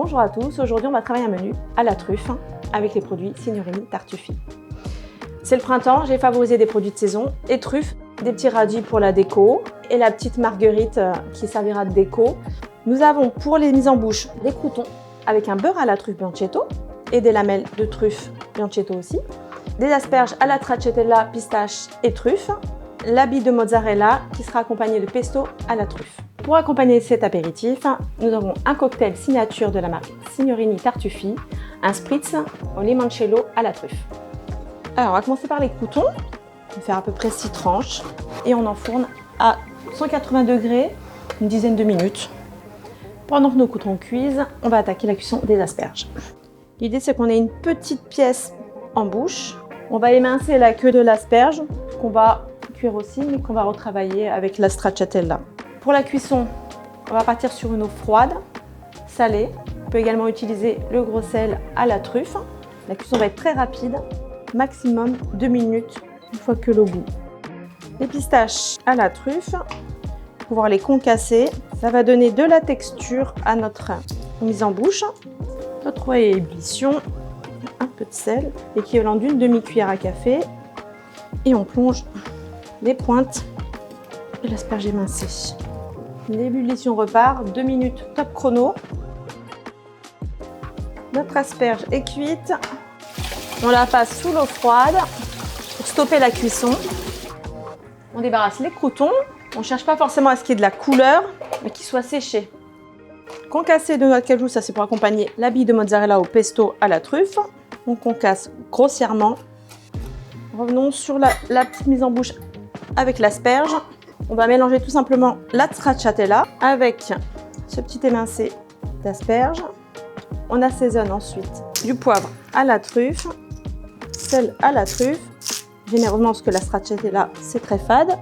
Bonjour à tous, aujourd'hui on va travailler un menu à la truffe avec les produits Signorini Tartufi. C'est le printemps, j'ai favorisé des produits de saison et truffes, des petits radis pour la déco et la petite marguerite qui servira de déco. Nous avons pour les mises en bouche des croûtons avec un beurre à la truffe Bianchetto et des lamelles de truffe Bianchetto aussi, des asperges à la stracciatella, pistache et truffe, l'habit de mozzarella qui sera accompagné de pesto à la truffe. Pour accompagner cet apéritif, nous avons un cocktail signature de la marque Signorini Tartufi, un spritz au limoncello à la truffe. Alors on va commencer par les croûtons, on va faire à peu près 6 tranches et on enfourne à 180 degrés une dizaine de minutes. Pendant que nos croûtons cuisent, on va attaquer la cuisson des asperges. L'idée c'est qu'on ait une petite pièce en bouche. On va émincer la queue de l'asperge qu'on va cuire aussi mais qu'on va retravailler avec la stracciatella. Pour la cuisson, on va partir sur une eau froide, salée. On peut également utiliser le gros sel à la truffe. La cuisson va être très rapide, maximum 2 minutes une fois que l'eau bout. Les pistaches à la truffe, pour pouvoir les concasser, ça va donner de la texture à notre mise en bouche. Notre eau à ébullition, un peu de sel, l'équivalent d'une demi-cuillère à café. Et on plonge les pointes de l'asperge émincée. L'ébullition repart, 2 minutes top chrono. Notre asperge est cuite. On la passe sous l'eau froide pour stopper la cuisson. On débarrasse les croûtons. On ne cherche pas forcément à ce qu'il y ait de la couleur, mais qu'il soit séché. Concasser de noix de cajou, ça c'est pour accompagner l'habit de mozzarella au pesto à la truffe. On concasse grossièrement. Revenons sur la petite mise en bouche avec l'asperge. On va mélanger tout simplement la stracciatella avec ce petit émincé d'asperges. On assaisonne ensuite du poivre à la truffe, sel à la truffe, généreusement parce que la stracciatella c'est très fade.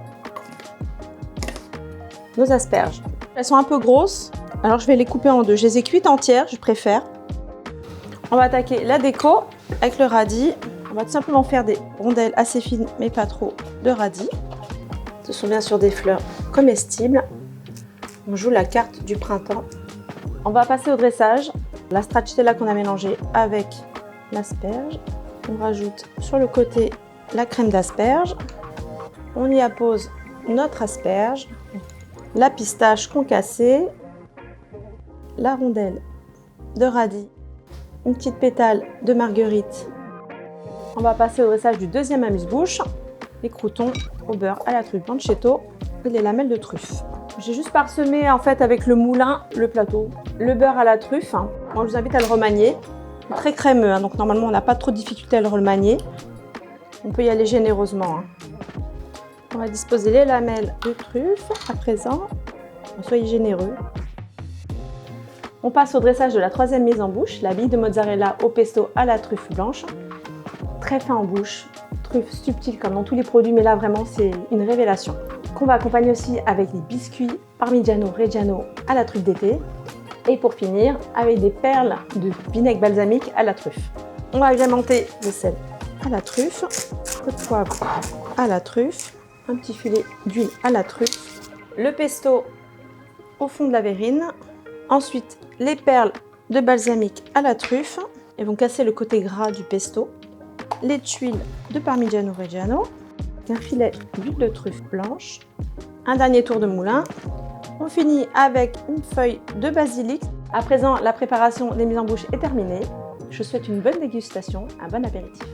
Nos asperges, elles sont un peu grosses, alors je vais les couper en deux. Je les ai cuites entières, je préfère. On va attaquer la déco avec le radis. On va tout simplement faire des rondelles assez fines, mais pas trop, de radis. Ce sont bien sûr des fleurs comestibles. On joue la carte du printemps. On va passer au dressage. La stracciatella qu'on a mélangée avec l'asperge. On rajoute sur le côté la crème d'asperge. On y appose notre asperge, la pistache concassée, la rondelle de radis, une petite pétale de marguerite. On va passer au dressage du deuxième amuse-bouche. Les croûtons au beurre à la truffe Bianchetto et les lamelles de truffe. J'ai juste parsemé en fait avec le moulin le plateau. Le beurre à la truffe, moi je vous invite à le remanier. Très crémeux, donc normalement on n'a pas trop de difficulté à le remanier. On peut y aller généreusement. On va disposer les lamelles de truffe à présent. Soyez généreux. On passe au dressage de la troisième mise en bouche, la bille de mozzarella au pesto à la truffe blanche. Très fin en bouche, truffe subtile comme dans tous les produits, mais là vraiment c'est une révélation. Qu'on va accompagner aussi avec des biscuits Parmigiano Reggiano à la truffe d'été. Et pour finir, avec des perles de vinaigre balsamique à la truffe. On va agrémenter le sel à la truffe, un peu de poivre à la truffe, un petit filet d'huile à la truffe, le pesto au fond de la verrine, ensuite les perles de balsamique à la truffe, elles vont casser le côté gras du pesto, les tuiles de Parmigiano Reggiano, un filet d'huile de truffe blanche, un dernier tour de moulin. On finit avec une feuille de basilic. À présent, la préparation des mises en bouche est terminée. Je vous souhaite une bonne dégustation, un bon apéritif.